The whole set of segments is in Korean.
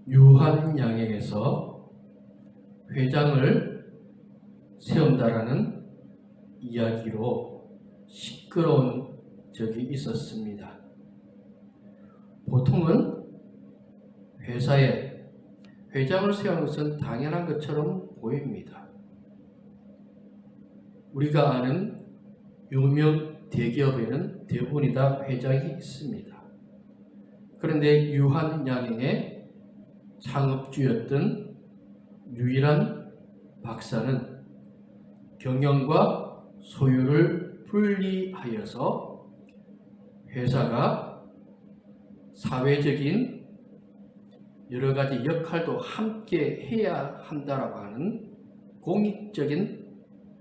유한양행에서 회장을 세운다라는 이야기로 시끄러운 적이 있었습니다. 보통은 회사에 회장을 세우는 것은 당연한 것처럼 보입니다. 우리가 아는 유명 대기업에는 대부분이 다 회장이 있습니다. 그런데 유한양행의 창업주였던 유일한 박사는 경영과 소유를 분리하여서 회사가 사회적인 여러 가지 역할도 함께 해야 한다라고 하는 공익적인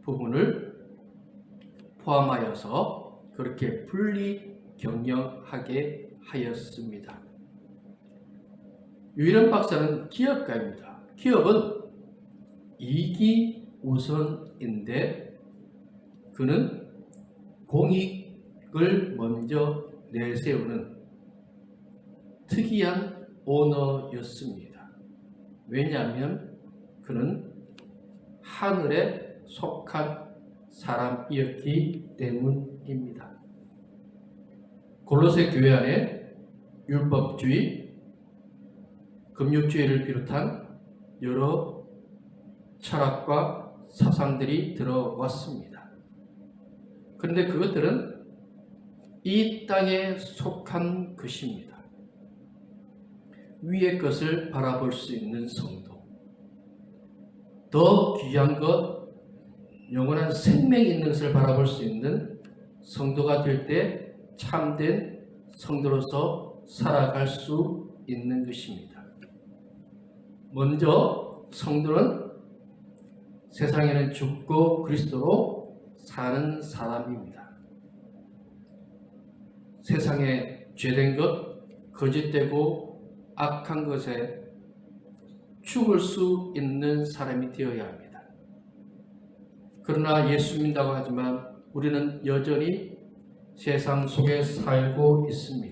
부분을 포함하여서 그렇게 분리 경영하게 하였습니다. 유일한 박사는 기업가입니다. 기업은 이익이 우선인데 그는 공익을 먼저 내세우는 특이한 오너였습니다. 왜냐하면 그는 하늘에 속한 사람이었기 때문입니다. 골로새 교회 안에 율법주의, 금육주의를 비롯한 여러 철학과 사상들이 들어왔습니다. 그런데 그것들은 이 땅에 속한 것입니다. 위의 것을 바라볼 수 있는 성도, 더 귀한 것, 영원한 생명이 있는 것을 바라볼 수 있는 성도가 될 때 참된 성도로서 살아갈 수 있는 것입니다. 먼저 성도는 세상에는 죽고 그리스도로 사는 사람입니다. 세상에 죄된 것, 거짓되고 악한 것에 죽을 수 있는 사람이 되어야 합니다. 그러나 예수 믿는다고 하지만 우리는 여전히 세상 속에 살고 있습니다.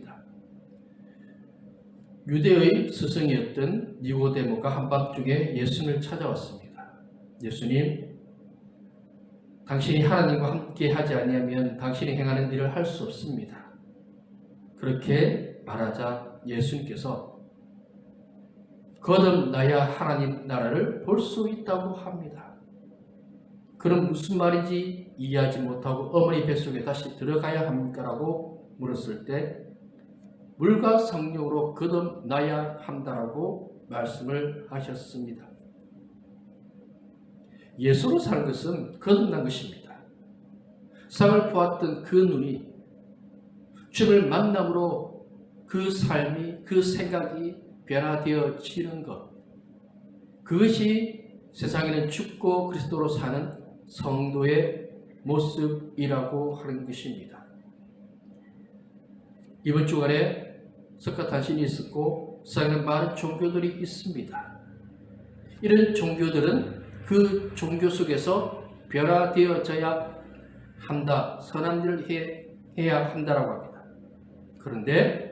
유대의 스승이었던 니고데모가 한밤중에 예수님을 찾아왔습니다. 예수님, 당신이 하나님과 함께 하지 아니하면 당신이 행하는 일을 할 수 없습니다. 그렇게 말하자 예수님께서 거듭나야 하나님 나라를 볼 수 있다고 합니다. 그럼 무슨 말인지 이해하지 못하고 어머니 뱃속에 다시 들어가야 합니까? 라고 물었을 때 물과 성령으로 거듭나야 한다라고 말씀을 하셨습니다. 예수로 사는 것은 거듭난 것입니다. 세상을 보았던 그 눈이 주를 만남으로 그 삶이, 그 생각이 변화되어지는 것, 그것이 세상에는 죽고 그리스도로 사는 성도의 모습이라고 하는 것입니다. 이번 주간에 석가탄신이 있었고 세상에는 많은 종교들이 있습니다. 이런 종교들은 그 종교 속에서 변화되어져야 한다, 선한 일을 해야 한다라고 합니다. 그런데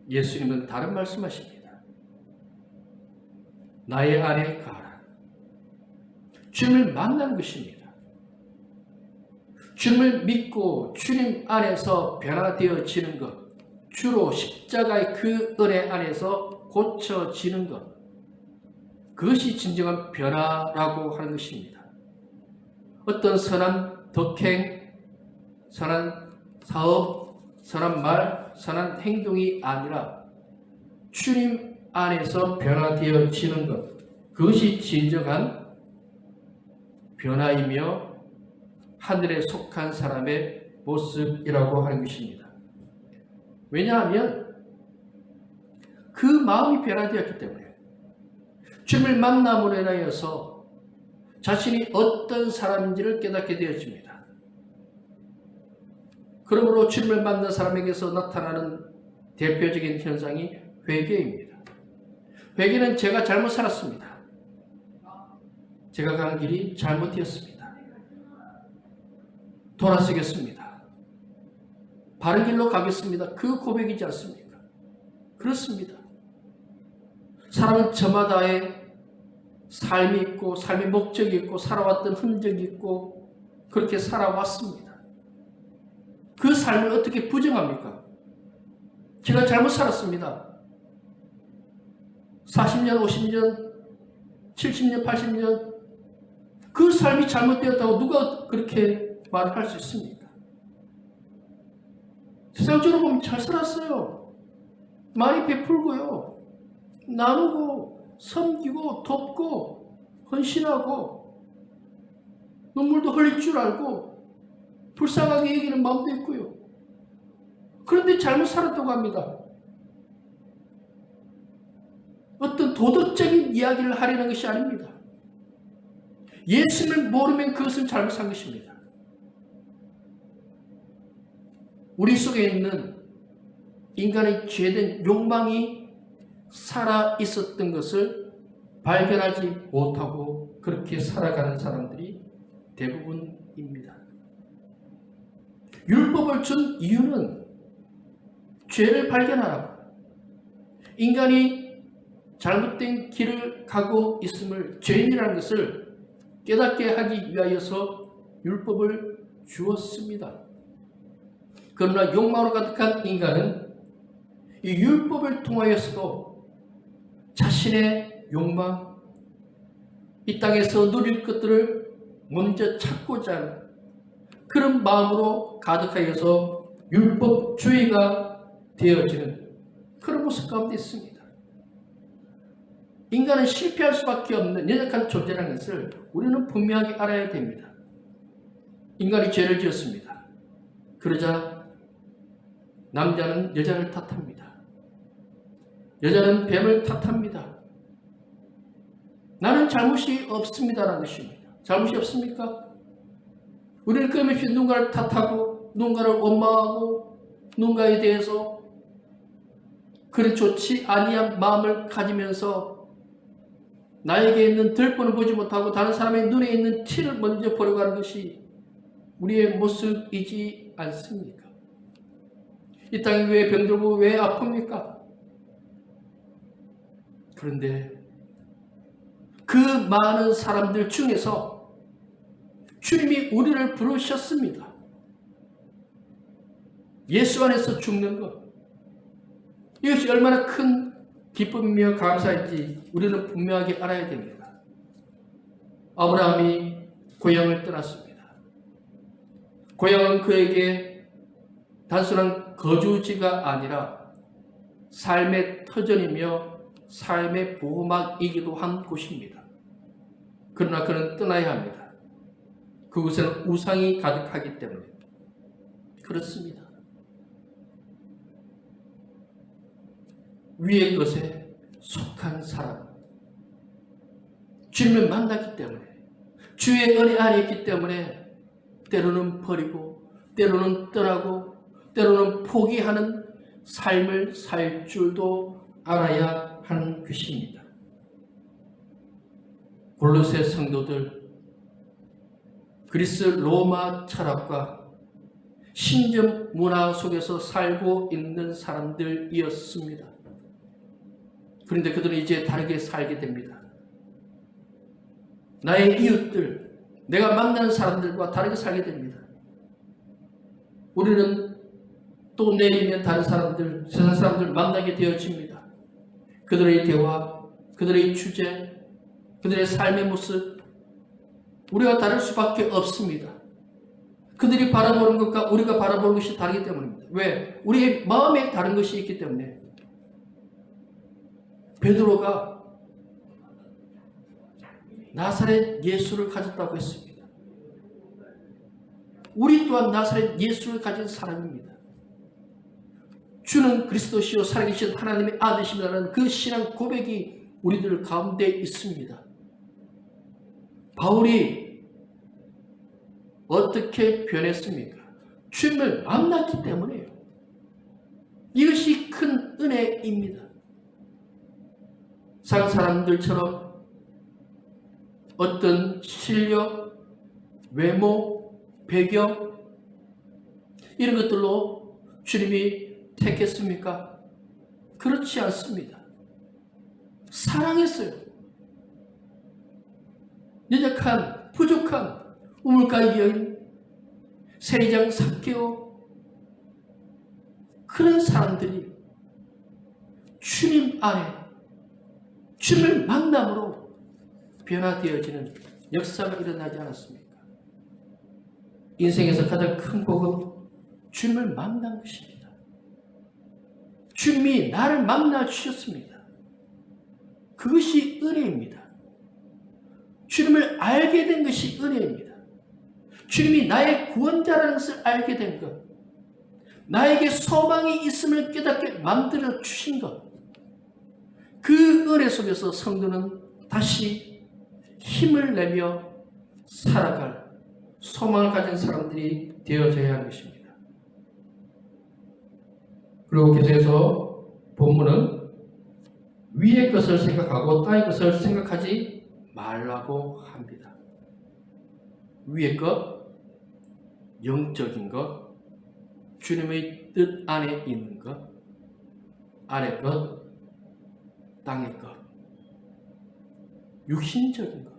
예수님은 다른 말씀하십니다. 나의 안에 가라. 주님을 만나는 것입니다. 주님을 믿고 주님 안에서 변화되어지는 것, 주로 십자가의 그 은혜 안에서 고쳐지는 것, 그것이 진정한 변화라고 하는 것입니다. 어떤 선한 덕행, 선한 사업, 선한 말, 선한 행동이 아니라 주님 안에서 변화되어지는 것, 그것이 진정한 변화이며 하늘에 속한 사람의 모습이라고 하는 것입니다. 왜냐하면 그 마음이 변화되었기 때문에 주님을 만남으로 인하여서 자신이 어떤 사람인지를 깨닫게 되어집니다. 그러므로 주님을 만난 사람에게서 나타나는 대표적인 현상이 회개입니다. 회개는 제가 잘못 살았습니다. 제가 가는 길이 잘못되었습니다. 돌아서겠습니다. 바른 길로 가겠습니다. 그 고백이지 않습니까? 그렇습니다. 사람은 저마다의 삶이 있고 삶의 목적이 있고 살아왔던 흔적이 있고 그렇게 살아왔습니다. 그 삶을 어떻게 부정합니까? 제가 잘못 살았습니다. 40년, 50년, 70년, 80년 그 삶이 잘못되었다고 누가 그렇게 말을 할 수 있습니까? 세상적으로 보면 잘 살았어요. 많이 베풀고요. 나누고 섬기고 돕고 헌신하고 눈물도 흘릴 줄 알고 불쌍하게 여기는 마음도 있고요. 그런데 잘못 살았다고 합니다. 어떤 도덕적인 이야기를 하려는 것이 아닙니다. 예수를 모르면 그것은 잘못 산 것입니다. 우리 속에 있는 인간의 죄된 욕망이 살아 있었던 것을 발견하지 못하고 그렇게 살아가는 사람들이 대부분입니다. 율법을 준 이유는 죄를 발견하라고, 인간이 잘못된 길을 가고 있음을, 죄인이라는 것을 깨닫게 하기 위하여서 율법을 주었습니다. 그러나 욕망으로 가득한 인간은 이 율법을 통하여서도 자신의 욕망, 이 땅에서 누릴 것들을 먼저 찾고자 하는 그런 마음으로 가득하여서 율법주의가 되어지는 그런 모습 가운데 있습니다. 인간은 실패할 수밖에 없는 연약한 존재라는 것을 우리는 분명하게 알아야 됩니다. 인간이 죄를 지었습니다. 그러자 남자는 여자를 탓합니다. 여자는 뱀을 탓합니다. 나는 잘못이 없습니다라는 것입니다. 잘못이 없습니까? 우리는 끊임없이 누군가를 탓하고 누군가를 원망하고 누군가에 대해서 그런 좋지 아니한 마음을 가지면서 나에게 있는 들보는 보지 못하고 다른 사람의 눈에 있는 티를 먼저 보려고 하는 것이 우리의 모습이지 않습니까? 이 땅이 왜 병들고 왜 아픕니까? 그런데 그 많은 사람들 중에서 주님이 우리를 부르셨습니다. 예수 안에서 죽는 것, 이것이 얼마나 큰 기쁨이며 감사인지 우리는 분명하게 알아야 됩니다. 아브라함이 고향을 떠났습니다. 고향은 그에게 단순한 거주지가 아니라 삶의 터전이며 삶의 보호막이기도 한 곳입니다. 그러나 그는 떠나야 합니다. 그곳에는 우상이 가득하기 때문에 그렇습니다. 위의 것에 속한 사람, 주님을 만났기 때문에, 주의 은혜 안에 있기 때문에 때로는 버리고 때로는 떠나고 때로는 포기하는 삶을 살 줄도 알아야 하는 것입니다. 골로새 성도들, 그리스 로마 철학과 신전 문화 속에서 살고 있는 사람들이었습니다. 그런데 그들은 이제 다르게 살게 됩니다. 나의 이웃들, 내가 만나는 사람들과 다르게 살게 됩니다. 우리는 또 내일이면 다른 사람들, 세상 사람들 만나게 되어집니다. 그들의 대화, 그들의 주제, 그들의 삶의 모습, 우리가 다를 수밖에 없습니다. 그들이 바라보는 것과 우리가 바라보는 것이 다르기 때문입니다. 왜? 우리의 마음에 다른 것이 있기 때문에. 베드로가 나사렛 예수를 가졌다고 했습니다. 우리 또한 나사렛 예수를 가진 사람입니다. 주는 그리스도시요 살아계신 하나님의 아들이시라는 그 신앙 고백이 우리들 가운데 있습니다. 바울이 어떻게 변했습니까? 주님을 만났기 때문에요. 이것이 큰 은혜입니다. 다른 사람들처럼 어떤 실력, 외모, 배경 이런 것들로 주님이 택했습니까? 그렇지 않습니다. 사랑했어요. 연약한, 부족한 우물가의 여인, 세리장 삭개오, 그런 사람들이 주님 안에 주님을 만남으로 변화되어지는 역사가 일어나지 않았습니까? 인생에서 가장 큰 복은 주님을 만난 것입니다. 주님이 나를 만나 주셨습니다. 그것이 은혜입니다. 주님을 알게 된 것이 은혜입니다. 주님이 나의 구원자라는 것을 알게 된 것, 나에게 소망이 있음을 깨닫게 만들어 주신 것, 그 은혜 속에서 성도는 다시 힘을 내며 살아갈 소망을 가진 사람들이 되어져야 하는 것입니다. 그리고 계속해서 본문은 위의 것을 생각하고 땅의 것을 생각하지 말라고 합니다. 위의 것, 영적인 것, 주님의 뜻 안에 있는 것, 아래 것, 땅의 것, 육신적인 것,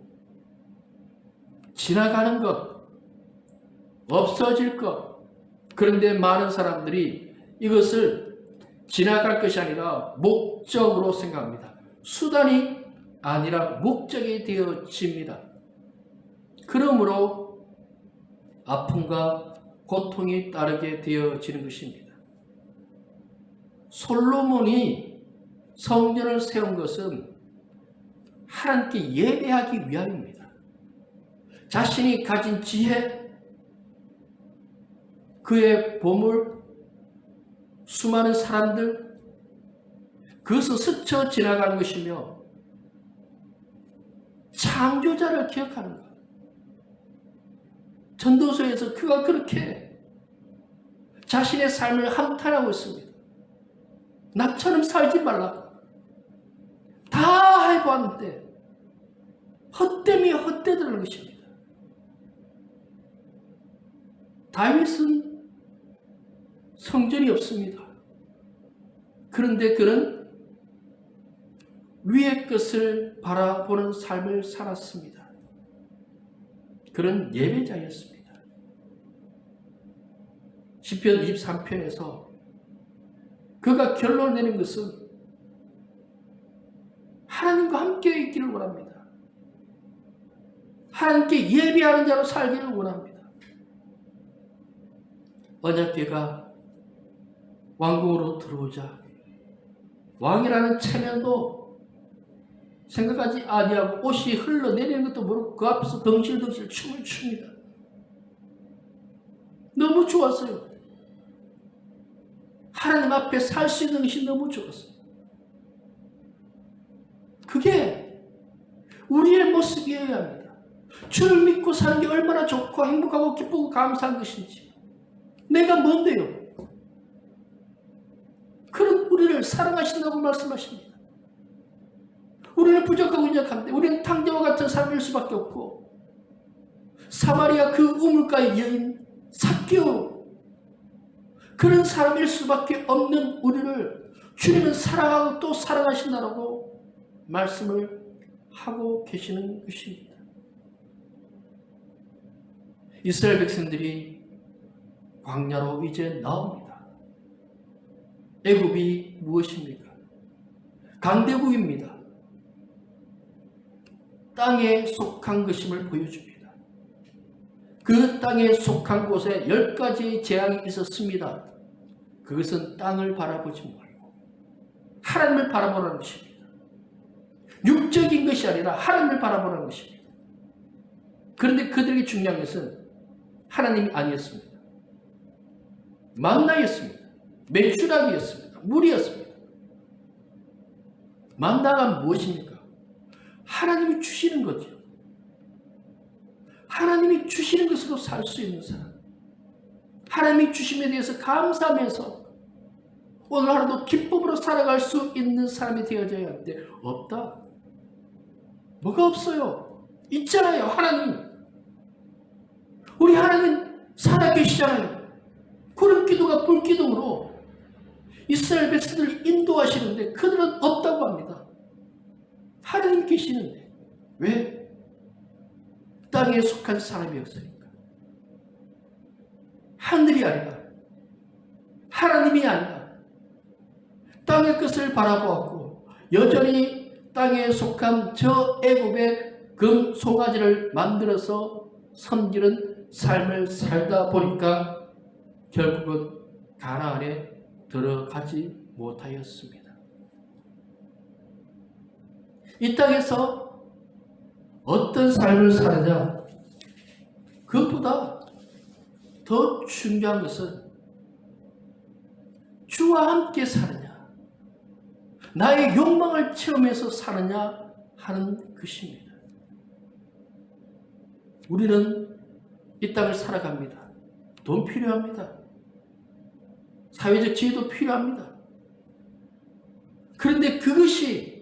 지나가는 것, 없어질 것. 그런데 많은 사람들이 이것을 지나갈 것이 아니라 목적으로 생각합니다. 수단이 아니라 목적이 되어집니다. 그러므로 아픔과 고통이 따르게 되어지는 것입니다. 솔로몬이 성전을 세운 것은 하나님께 예배하기 위함입니다. 자신이 가진 지혜, 그의 보물, 수많은 사람들, 그것을 스쳐 지나가는 것이며 창조자를 기억하는 것. 전도서에서 그가 그렇게 자신의 삶을 함탄하고 있습니다. 나처럼 살지 말라고. 다 해보았는데 헛됨이 헛되더라는 것입니다. 다윗은 성전이 없습니다. 그런데 그는 위의 것을 바라보는 삶을 살았습니다. 그런 예배자였습니다. 시편 23편에서 그가 결론을 내는 것은 하나님과 함께 있기를 원합니다. 하나님께 예배하는 자로 살기를 원합니다. 언약궤가 왕궁으로 들어오자 왕이라는 체면도 생각하지 아니하고 옷이 흘러내리는 것도 모르고 그 앞에서 덩실덩실 춤을 춥니다. 너무 좋았어요. 하나님 앞에 살 수 있는 것이 너무 좋았어요. 그게 우리의 모습이어야 합니다. 주를 믿고 사는 게 얼마나 좋고 행복하고 기쁘고 감사한 것인지. 내가 뭔데요? 그런 우리를 사랑하신다고 말씀하십니다. 우리는 부족하고 연약한데 우리는 탕자와 같은 삶일 수밖에 없고, 사마리아 그 우물가의 여인 삭개오, 그런 사람일 수밖에 없는 우리를 주님은 사랑하고 또 사랑하신다라고 말씀을 하고 계시는 것입니다. 이스라엘 백성들이 광야로 이제 나옵니다. 애굽이 무엇입니까? 강대국입니다. 땅에 속한 것임을 보여줍니다. 그 땅에 속한 곳에 10가지의 재앙이 있었습니다. 그것은 땅을 바라보지 말고 하나님을 바라보라는 것입니다. 육적인 것이 아니라 하나님을 바라보라는 것입니다. 그런데 그들에게 중요한 것은 하나님이 아니었습니다. 만나였습니다. 메추라기였습니다. 물이었습니다. 만나가 무엇입니까? 하나님이 주시는 거죠. 하나님이 주시는 것으로 살 수 있는 사람, 하나님이 주심에 대해서 감사하면서 오늘 하루도 기쁨으로 살아갈 수 있는 사람이 되어져야 하는데 없다. 뭐가 없어요? 있잖아요. 하나님. 우리 하나님 살아계시잖아요. 구름 기둥과 불 기둥으로 이스라엘 백성들을 인도하시는데 그들은 없다고 합니다. 하나님 계시는데 왜 땅에 속한 사람이었으니까? 하늘이 아니라 하나님이 아니라 땅의 것을 바라보았고 여전히 땅에 속한 저 애굽의 금 송아지를 만들어서 섬기는 삶을 살다 보니까 결국은 가나안에 들어가지 못하였습니다. 이 땅에서 어떤 삶을 사느냐, 그것보다 더 중요한 것은 주와 함께 사느냐, 나의 욕망을 체험해서 사느냐 하는 것입니다. 우리는 이 땅을 살아갑니다. 돈 필요합니다. 사회적 지위도 필요합니다. 그런데 그것이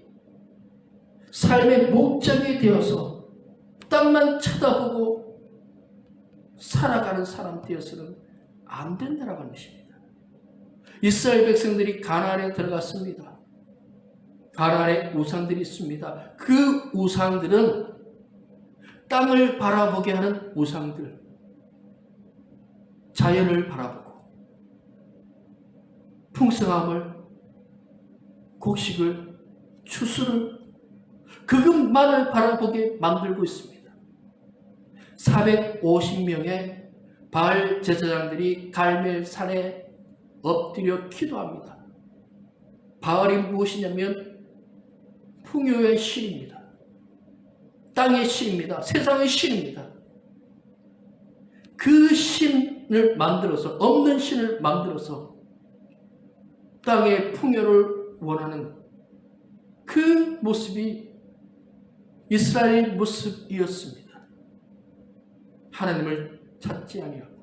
삶의 목적이 되어서 땅만 쳐다보고 살아가는 사람 되어서는 안 된다라고 하는 것입니다. 이스라엘 백성들이 가나안에 들어갔습니다. 가나안에 우상들이 있습니다. 그 우상들은 땅을 바라보게 하는 우상들, 자연을 바라보고 풍성함을, 곡식을, 추수를, 그것만을 바라보게 만들고 있습니다. 450명의 바알 제사장들이 갈멜산에 엎드려 기도합니다. 바알이 무엇이냐면 풍요의 신입니다. 땅의 신입니다. 세상의 신입니다. 그 신을 만들어서, 없는 신을 만들어서 땅의 풍요를 원하는 그 모습이 이스라엘의 모습이었습니다. 하나님을 찾지 아니하고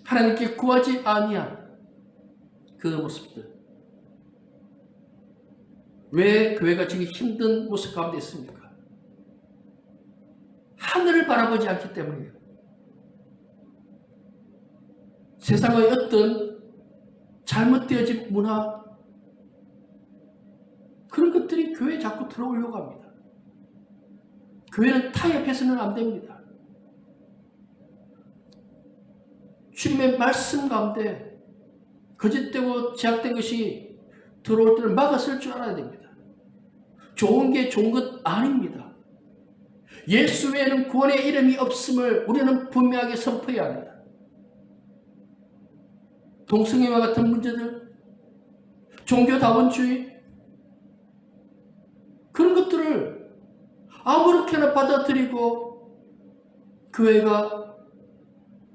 하나님께 구하지 아니한 그 모습들. 왜 교회가 지금 힘든 모습 가운데 있습니까? 하늘을 바라보지 않기 때문이에요. 세상의 어떤 잘못되어진 문화, 그런 것들이 교회에 자꾸 들어오려고 합니다. 교회는 타협해서는 안 됩니다. 주님의 말씀 가운데 거짓되고 제약된 것이 들어올 때를 막았을 줄 알아야 됩니다. 좋은 게 좋은 것 아닙니다. 예수 외에는 구원의 이름이 없음을 우리는 분명하게 선포해야 합니다. 동성애와 같은 문제들, 종교다원주의, 그런 것들을 아무렇게나 받아들이고 교회가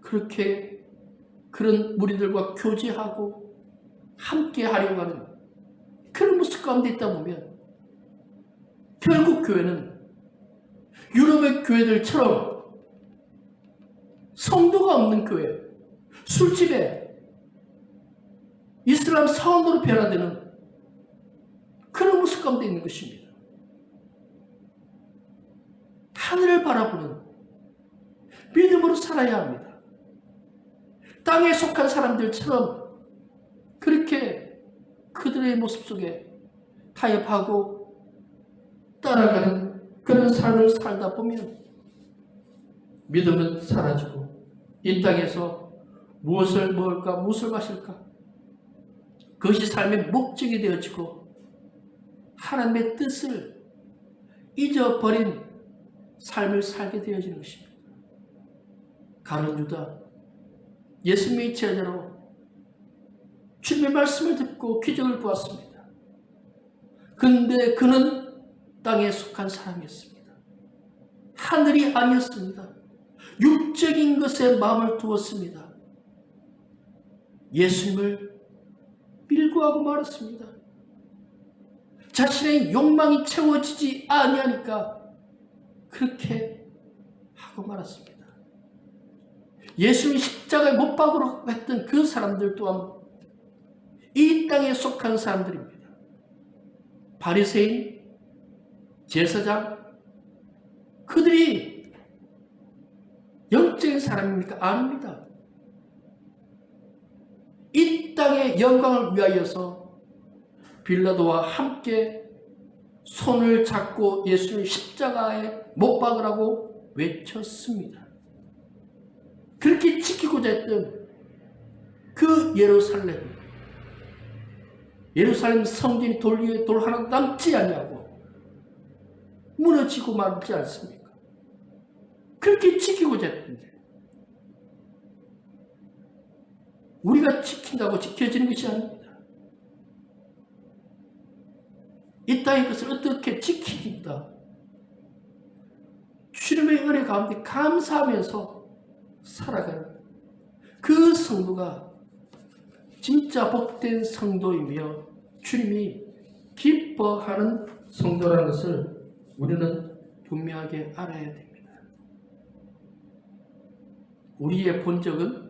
그렇게 그런 무리들과 교제하고 함께 하려고 하는 그런 모습 가운데 있다 보면 결국 교회는 유럽의 교회들처럼 성도가 없는 교회, 술집에 이슬람 사원으로 변화되는 그런 모습 가운데 있는 것입니다. 하늘을 바라보는 믿음으로 살아야 합니다. 땅에 속한 사람들처럼 그렇게 그들의 모습 속에 타협하고 따라가는 그런 삶을 살다 보면 믿음은 사라지고 이 땅에서 무엇을 먹을까, 무엇을 마실까, 그것이 삶의 목적이 되어지고 하나님의 뜻을 잊어버린 삶을 살게 되어지는 것입니다. 가룟 유다, 예수님의 제자로 주님의 말씀을 듣고 기적을 보았습니다. 그런데 그는 땅에 속한 사람이었습니다. 하늘이 아니었습니다. 육적인 것에 마음을 두었습니다. 예수님을 밀고하고 말았습니다. 자신의 욕망이 채워지지 아니하니까 그렇게 하고 말았습니다. 예수님 십자가에 못 박으러 했던 그 사람들 또한 이 땅에 속한 사람들입니다. 바리새인, 제사장, 그들이 영적인 사람입니까? 아닙니다. 이 땅의 영광을 위하여서 빌라도와 함께 손을 잡고 예수를 십자가에 못 박으라고 외쳤습니다. 그렇게 지키고자 했던 그 예루살렘 성전이 돌 위에 돌 하나도 남지 아니하고 무너지고 말지 않습니까? 그렇게 지키고자 했던데 우리가 지킨다고 지켜지는 것이 아닙니다. 이 땅의 것을 어떻게 지키겠다. 주님의 은혜 가운데 감사하면서 살아가는 그 성도가 진짜 복된 성도이며 주님이 기뻐하는 성도라는 것을 우리는 분명하게 알아야 됩니다. 우리의 본적은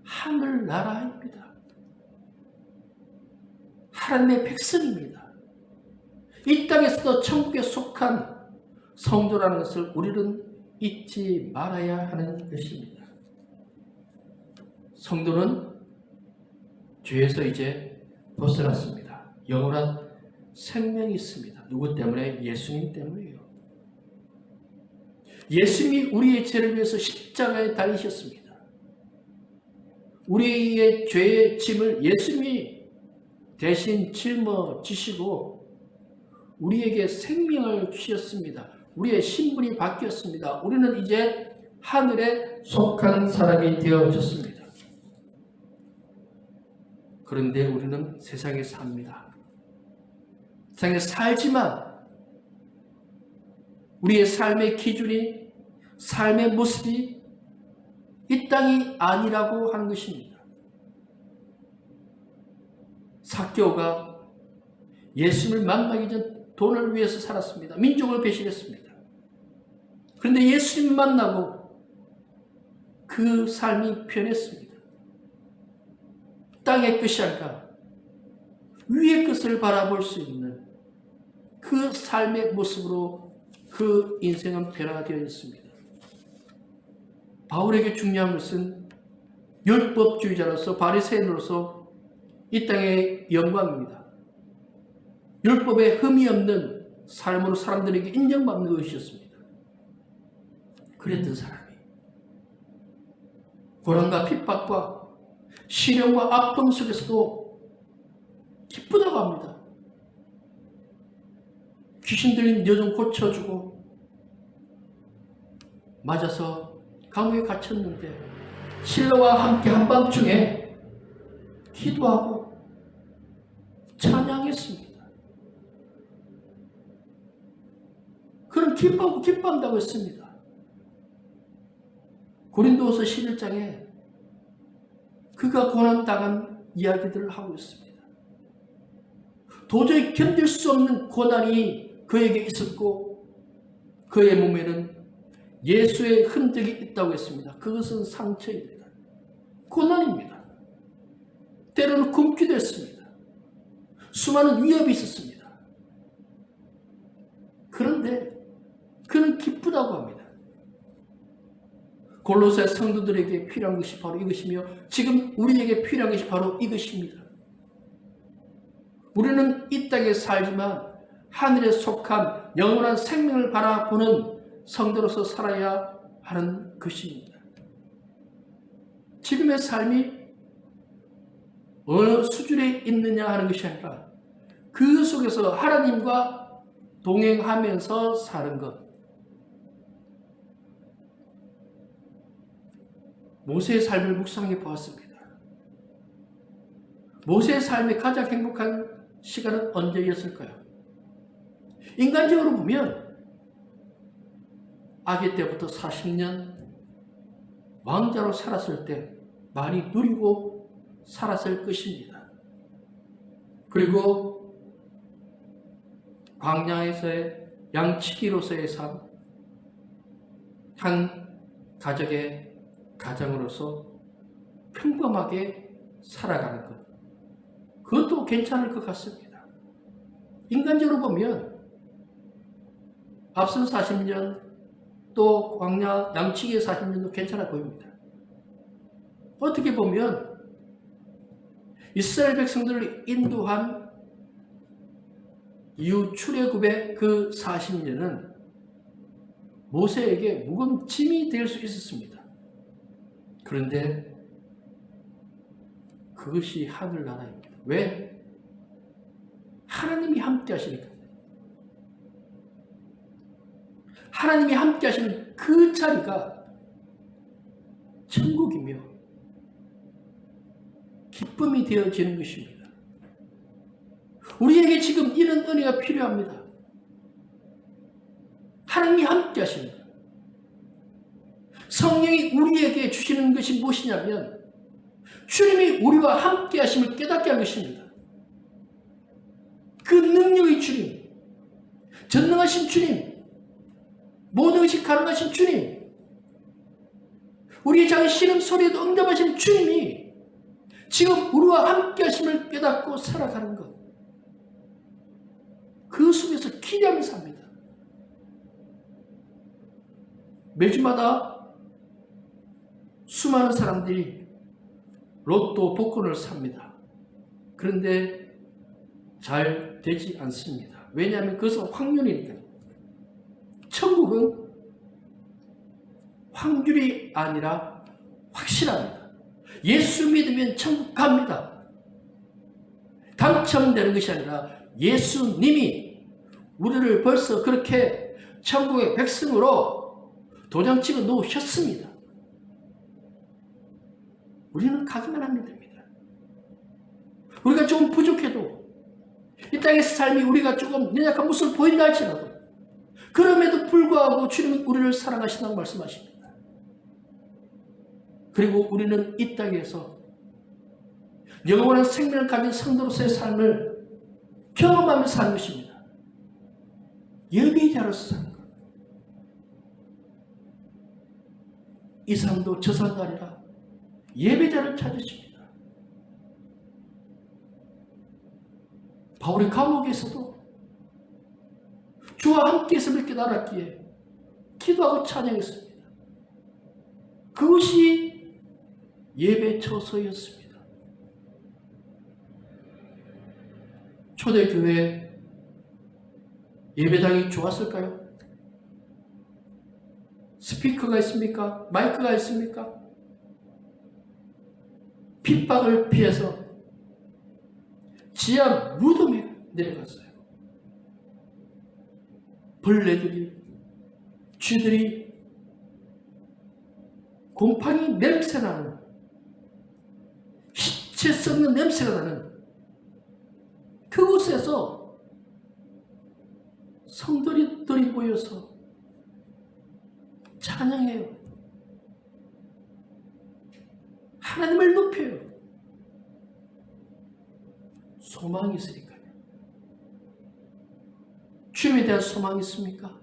하늘나라입니다. 하나님의 백성입니다. 이 땅에서도 천국에 속한 성도라는 것을 우리는 잊지 말아야 하는 것입니다. 성도는 죄에서 이제 벗어났습니다. 영원한 생명이 있습니다. 누구 때문에? 예수님 때문이에요. 예수님이 우리의 죄를 위해서 십자가에 달리셨습니다. 우리의 죄의 짐을 예수님이 대신 짊어지시고 우리에게 생명을 주셨습니다. 우리의 신분이 바뀌었습니다. 우리는 이제 하늘에 속한 사람이 되어졌습니다. 그런데 우리는 세상에 삽니다. 세상에 살지만 우리의 삶의 기준이, 삶의 모습이 이 땅이 아니라고 하는 것입니다. 삭개오가 예수님을 만나기 전 돈을 위해서 살았습니다. 민족을 배신했습니다. 그런데 예수님 만나고 그 삶이 변했습니다. 땅의 것이 아니라 위의 것을 바라볼 수 있는 그 삶의 모습으로 그 인생은 변화되어 있습니다. 바울에게 중요한 것은 율법주의자로서 바리새인으로서 이 땅의 영광입니다. 율법에 흠이 없는 삶으로 사람들에게 인정받는 것이었습니다. 그랬던 사람이 고난과 핍박과 시련과 아픔 속에서도 기쁘다고 합니다. 귀신 들린 여종 고쳐주고 맞아서 감옥에 갇혔는데 신라와 함께 한밤중에 기도하고 찬양했습니다. 그런 기뻐하고 기뻐한다고 했습니다. 고린도후서 11장에 그가 고난당한 이야기들을 하고 있습니다. 도저히 견딜 수 없는 고난이 그에게 있었고 그의 몸에는 예수의 흔적이 있다고 했습니다. 그것은 상처입니다. 고난입니다. 때로는 굶기도 했습니다. 수많은 위협이 있었습니다. 그런데 그는 기쁘다고 합니다. 골로새 성도들에게 필요한 것이 바로 이것이며 지금 우리에게 필요한 것이 바로 이것입니다. 우리는 이 땅에 살지만 하늘에 속한 영원한 생명을 바라보는 성도로서 살아야 하는 것입니다. 지금의 삶이 어느 수준에 있느냐 하는 것이 아니라 그 속에서 하나님과 동행하면서 사는 것. 모세의 삶을 묵상해 보았습니다. 모세의 삶의 가장 행복한 시간은 언제였을까요? 인간적으로 보면 아기 때부터 40년 왕자로 살았을 때 많이 누리고 살았을 것입니다. 그리고 광야에서의 양치기로서의 삶, 한 가족의 가장으로서 평범하게 살아가는 것, 그것도 괜찮을 것 같습니다. 인간적으로 보면 앞선 40년 또 광야 양치기의 40년도 괜찮아 보입니다. 어떻게 보면 이스라엘 백성들을 인도한 이후 출애굽의 그 40년은 모세에게 무거운 짐이 될 수 있었습니다. 그런데 그것이 하늘나라입니다. 왜? 하나님이 함께 하시니까. 하나님이 함께 하시는 그 자리가 천국이며 기쁨이 되어지는 것입니다. 우리에게 지금 이런 은혜가 필요합니다. 하나님이 함께 하십니다. 성령이 우리에게 주시는 것이 무엇이냐면 주님이 우리와 함께 하심을 깨닫게 할 것입니다. 그 능력의 주님, 전능하신 주님, 모든 것이 가능하신 주님, 우리의 작은 신음 소리에도 응답하시는 주님이 지금 우리와 함께 하심을 깨닫고 살아가는 것, 그 속에서 기대하며 삽니다. 매주마다 수많은 사람들이 로또 복권을 삽니다. 그런데 잘 되지 않습니다. 왜냐하면 그것은 확률이니까요. 천국은 확률이 아니라 확실합니다. 예수 믿으면 천국 갑니다. 당첨되는 것이 아니라 예수님이 우리를 벌써 그렇게 천국의 백성으로 도장 찍어 놓으셨습니다. 우리는 가기만 하면 됩니다. 우리가 조금 부족해도 이 땅에서 삶이 우리가 조금 연약한 모습을 보인다 할지라도 그럼에도 불구하고 주님은 우리를 사랑하신다고 말씀하십니다. 그리고 우리는 이 땅에서 영원한 생명을 가진 성도로서의 삶을 경험하며 사는 것입니다. 예배자로서 사는 것. 이 삶도 저 삶도 아니라 예배자를 찾으십니다. 바울이 감옥에서도 주와 함께 있음을 깨달았기에 기도하고 찬양했습니다. 그것이 예배 처소였습니다. 초대교회 예배당이 좋았을까요? 스피커가 있습니까? 마이크가 있습니까? 핍박을 피해서 지하 무덤에 내려갔어요. 벌레들이, 쥐들이, 곰팡이 냄새나는, 시체 썩는 냄새가 나는 그곳에서 성도들이 모여서 찬양해요. 하나님을 높여요. 소망이 있으니까요. 주님에 대한 소망이 있습니까?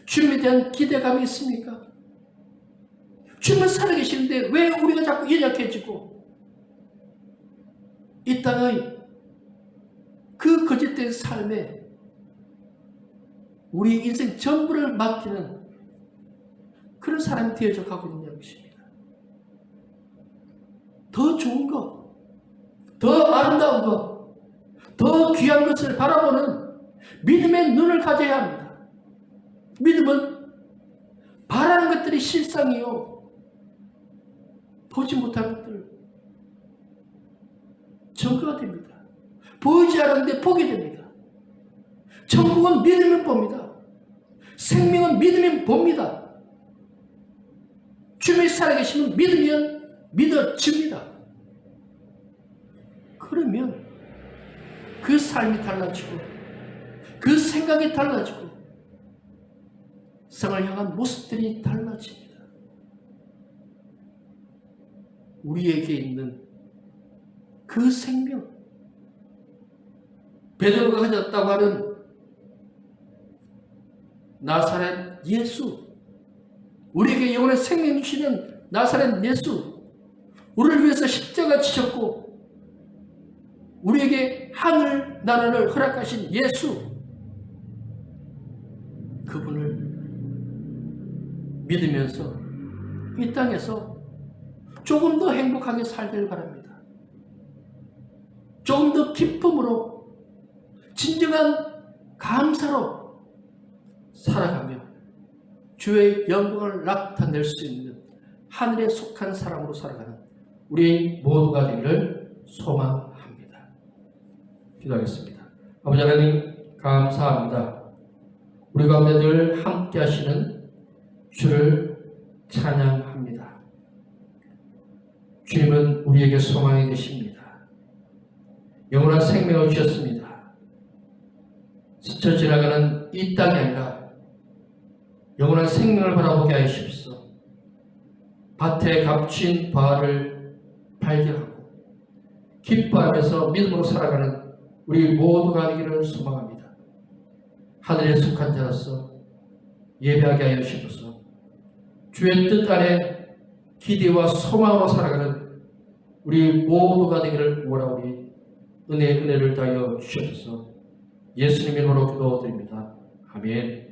주님에 대한 기대감이 있습니까? 주님은 살아계시는데 왜 우리가 자꾸 연약해지고 이 땅의 그 거짓된 삶에 우리 인생 전부를 맡기는 그런 사람이 되어져 가고 있는 것입니다. 더 좋은 것, 더 아름다운 것, 더 귀한 것을 바라보는 믿음의 눈을 가져야 합니다. 믿음은 바라는 것들이 실상이요, 보지 못한 것들 증거가 됩니다. 보이지 않았는데 보게 됩니다. 천국은 믿으면 봅니다. 생명은 믿으면 봅니다. 주님이 살아계시면 믿으면 믿어집니다. 그러면 그 삶이 달라지고 그 생각이 달라지고 성을 향한 모습들이 달라집니다. 우리에게 있는 그 생명, 베드로가 가졌다고 하는 나사렛 예수, 우리에게 영원한 생명 주시는 나사렛 예수, 우리를 위해서 십자가 지셨고 우리에게 하늘 나라를 허락하신 예수, 그분을 믿으면서 이 땅에서 조금 더 행복하게 살기를 바랍니다. 조금 더 기쁨으로 진정한 감사로 살아가며 주의 영광을 나타낼 수 있는 하늘에 속한 사람으로 살아가는 우리 모두가 되기를 소망합니다. 기도하겠습니다. 아버지 하나님 감사합니다. 우리 가운데 늘 함께 하시는 주를 찬양합니다. 주님은 우리에게 소망이 되십니다. 영원한 생명을 주셨습니다. 스쳐 지나가는 이 땅이 아니라 영원한 생명을 바라보게 하십시오. 밭에 값진 바알을 발견하고 기뻐하면서 믿음으로 살아가는 우리 모두가 되기를 소망합니다. 하늘에 속한 자로서 예배하게 하여 주시옵소서. 주의 뜻 안에 기대와 소망으로 살아가는 우리 모두가 되기를 원하오니 은혜를 다하여 주시옵소서. 예수님 이름으로 기도드립니다. 아멘.